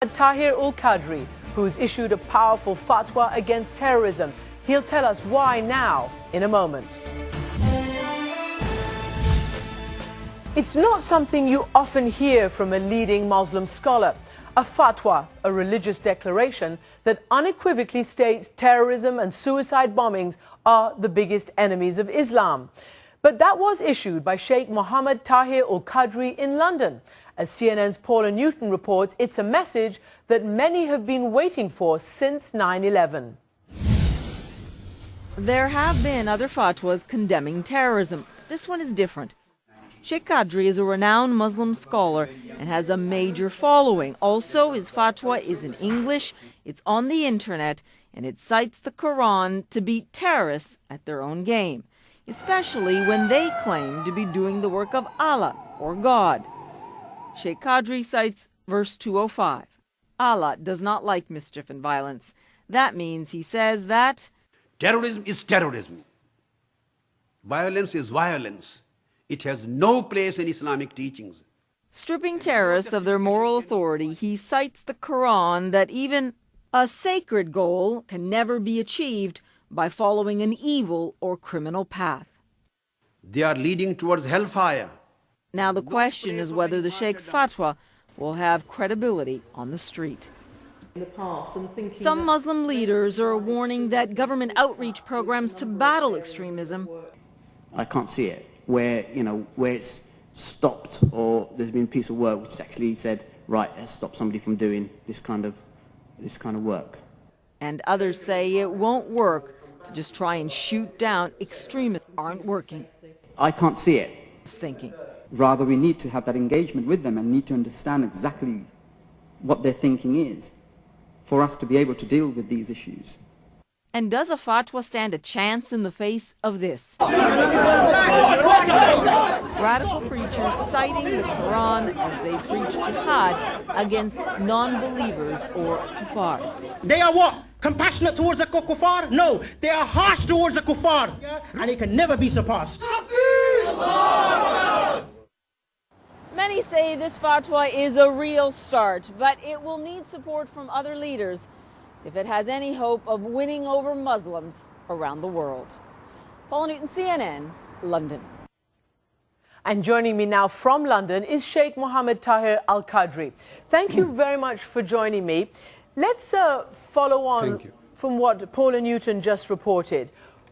Tahir-ul-Qadri, who's issued a powerful fatwa against terrorism. He'll tell us why now in a moment. It's not something you often hear from a leading Muslim scholar. A fatwa, a religious declaration that unequivocally states terrorism and suicide bombings are the biggest enemies of Islam. But that was issued by Sheikh Mohammed Tahir-ul-Qadri in London. As CNN's Paula Newton reports, it's a message that many have been waiting for since 9/11. There have been other fatwas condemning terrorism. This one is different. Sheikh Qadri is a renowned Muslim scholar and has a major following. Also, his fatwa is in English, it's on the internet, and it cites the Quran to beat terrorists at their own game, especially when they claim to be doing the work of Allah or God. Sheikh Qadri cites verse 205. Allah does not like mischief and violence. That means, he says, that terrorism is terrorism. Violence is violence. It has no place in Islamic teachings. Stripping terrorists of their moral authority, he cites the Quran that even a sacred goal can never be achieved by following an evil or criminal path. They are leading towards hellfire. Now the question is whether the Sheikh's fatwa will have credibility on the street. Some Muslim leaders are warning that government outreach programs to battle extremism. I can't see it where it's stopped, or there's been a piece of work which actually said, right, let's stop somebody from doing this kind of work. And others say it won't work to just try and shoot down extremists. Aren't working. I can't see it. Thinking. Rather, we need to have that engagement with them and need to understand exactly what their thinking is for us to be able to deal with these issues. And does a fatwa stand a chance in the face of this? Radical preachers citing the Quran as they preach jihad against non-believers or kuffar. They are what? Compassionate towards the kuffar? No, they are harsh towards the kuffar, and it can never be surpassed. Many say this fatwa is a real start, but it will need support from other leaders if it has any hope of winning over Muslims around the world. Paula Newton, CNN, London. And joining me now from London is Sheikh Mohammed Tahir-ul-Qadri. Thank you very much for joining me. Let's follow on from what Paula Newton just reported.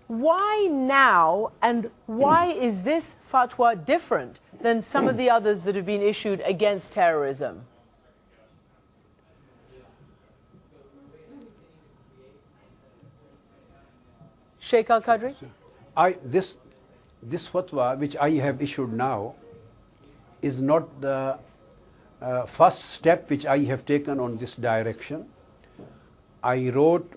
Why now, and why is this fatwa different than some of the others that have been issued against terrorism? Sheikh Al-Qadri? This fatwa which I have issued now is not the first step which I have taken on this direction. I wrote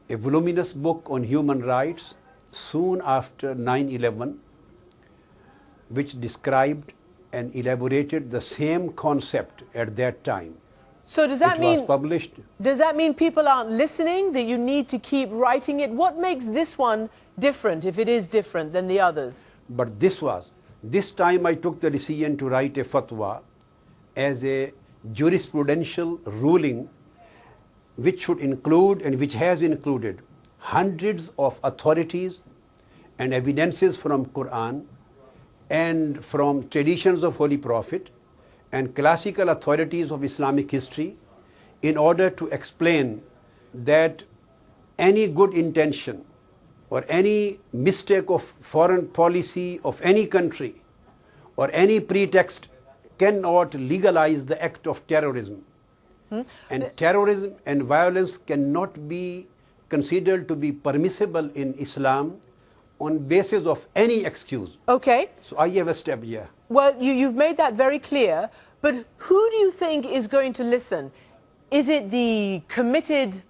a voluminous book on human rights soon after 9/11, which described and elaborated the same concept at that time. So does that mean, was published. Does that mean people aren't listening, that you need to keep writing it? What makes this one different, if it is different than the others? But this time I took the decision to write a fatwa as a jurisprudential ruling which should include, and which has included, hundreds of authorities and evidences from Quran and from traditions of Holy Prophet and classical authorities of Islamic history, in order to explain that any good intention or any mistake of foreign policy of any country or any pretext cannot legalize the act of terrorism. And terrorism and violence cannot be considered to be permissible in Islam on basis of any excuse. Okay. So I have a step here. Well, you've made that very clear, but who do you think is going to listen? Is it the committed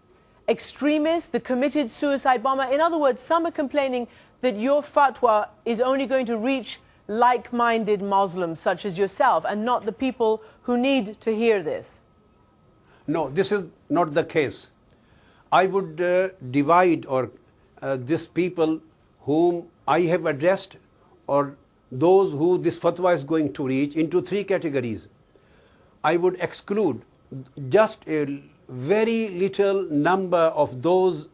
extremist, the committed suicide bomber? In other words, some are complaining that your fatwa is only going to reach like-minded Muslims such as yourself and not the people who need to hear this. No, this is not the case. I would divide these people whom I have addressed, or those who this fatwa is going to reach, into three categories. I would exclude just a very little number of those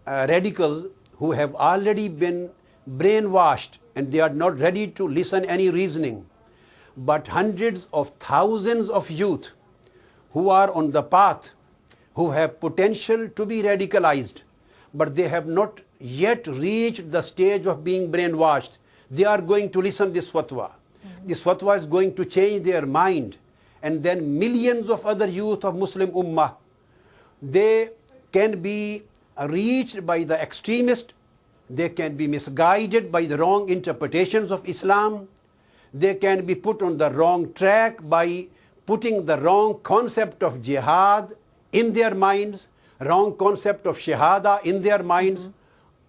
radicals who have already been brainwashed and they are not ready to listen any reasoning. But hundreds of thousands of youth who are on the path, who have potential to be radicalized, but they have not yet reached the stage of being brainwashed, they are going to listen to this fatwa. This fatwa is going to change their mind. And then millions of other youth of Muslim Ummah, they can be reached by the extremist, they can be misguided by the wrong interpretations of Islam, they can be put on the wrong track by putting the wrong concept of jihad in their minds, wrong concept of shahada in their minds.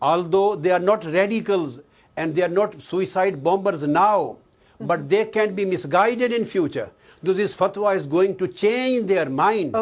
Although they are not radicals and they are not suicide bombers now, but they can be misguided in future. So this fatwa is going to change their mind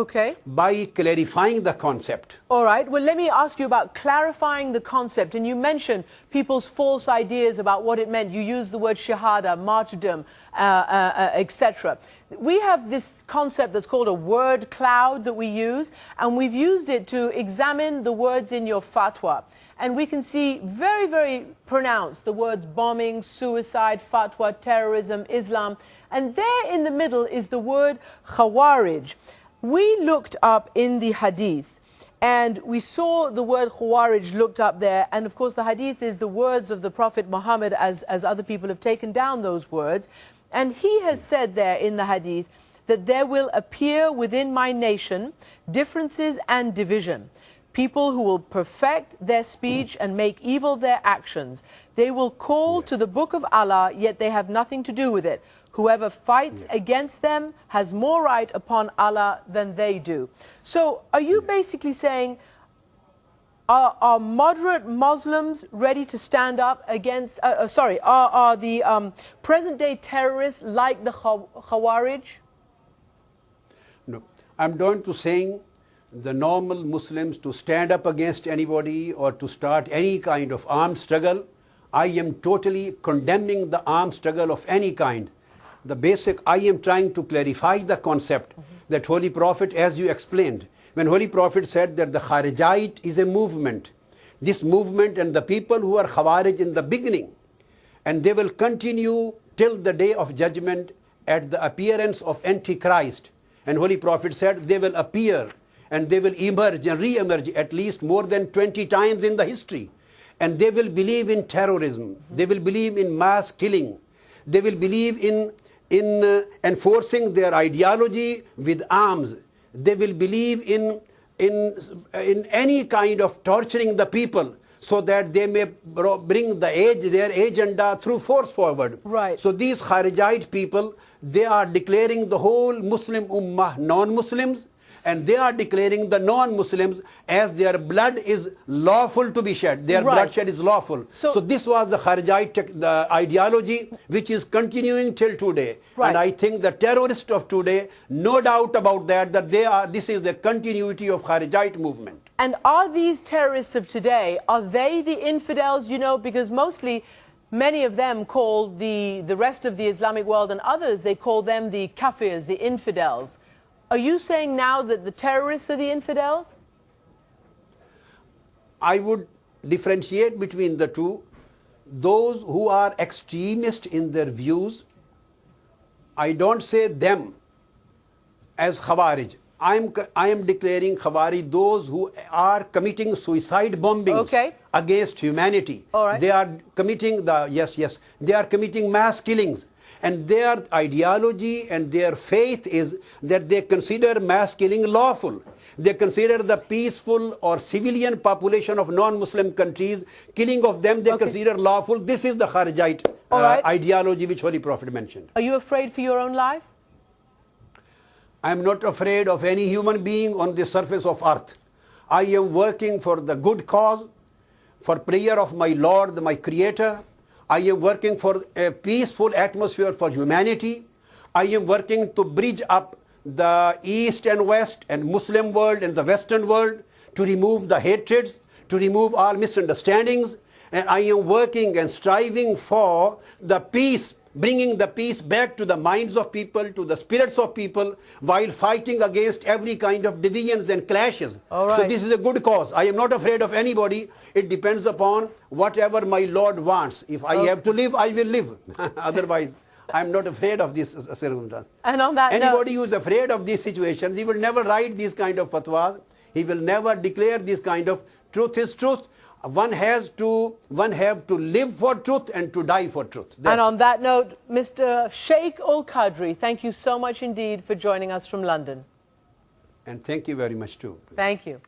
by clarifying the concept. All right. Well, let me ask you about clarifying the concept. And you mentioned people's false ideas about what it meant. You used the word shahada, martyrdom, etc. We have this concept that's called a word cloud that we use, and we've used it to examine the words in your fatwa. And we can see very, very pronounced the words bombing, suicide, fatwa, terrorism, Islam. And there in the middle is the word khawarij. We looked up in the hadith and we saw the word khawarij looked up there. And of course the hadith is the words of the Prophet Muhammad as other people have taken down those words. And he has said there in the hadith that there will appear within my nation differences and division. People who will perfect their speech and make evil their actions. They will call to the book of Allah, yet they have nothing to do with it. Whoever fights against them has more right upon Allah than they do. So are you basically saying, are moderate Muslims ready to stand up against, are the present-day terrorists like the Khawarij? No, I'm going to saying the normal Muslims to stand up against anybody or to start any kind of armed struggle. I am totally condemning the armed struggle of any kind. The basic, I am trying to clarify the concept that Holy Prophet, as you explained, when Holy Prophet said that the Kharijite is a movement, this movement and the people who are Khawarij in the beginning, and they will continue till the day of judgment at the appearance of Antichrist. And Holy Prophet said they will appear and they will emerge and re-emerge at least more than 20 times in the history. And they will believe in terrorism. They will believe in mass killing. They will believe in enforcing their ideology with arms. They will believe in any kind of torturing the people so that they may bring their agenda through force forward. Right. So these Kharijite people, they are declaring the whole Muslim Ummah non-Muslims, and they are declaring the non-Muslims as their blood is lawful to be shed. Their bloodshed is lawful. So this was the Kharijite the ideology which is continuing till today. And I think the terrorists of today, no doubt about that, this is the continuity of Kharijite movement. And are these terrorists of today, are they the infidels, you know, because mostly many of them call the rest of the Islamic world and others, they call them the kafirs, the infidels. Are you saying now that the terrorists are the infidels? I would differentiate between the two. Those who are extremist in their views, I don't say them as Khawarij. I am declaring Khawarij those who are committing suicide bombings against humanity. They are committing they are committing mass killings. And their ideology and their faith is that they consider mass killing lawful. They consider the peaceful or civilian population of non-Muslim countries, killing of them they consider lawful. This is the Kharijite ideology which Holy Prophet mentioned. Are you afraid for your own life? I am not afraid of any human being on the surface of earth. I am working for the good cause, for prayer of my Lord, my Creator. I am working for a peaceful atmosphere for humanity. I am working to bridge up the East and West and Muslim world and the Western world, to remove the hatreds, to remove all misunderstandings. And I am working and striving for the peace bringing the peace back to the minds of people, to the spirits of people, while fighting against every kind of divisions and clashes. All right. So this is a good cause. I am not afraid of anybody. It depends upon whatever my Lord wants. If I have to live, I will live. Otherwise, I am not afraid of this circumstance. And on that Anybody who is afraid of these situations, he will never write these kind of fatwas. He will never declare this kind of truth is truth. One have to live for truth and to die for truth. And on that note, Mr. Shaykh-ul-Qadri, thank you so much indeed for joining us from London. And thank you very much too. Thank you.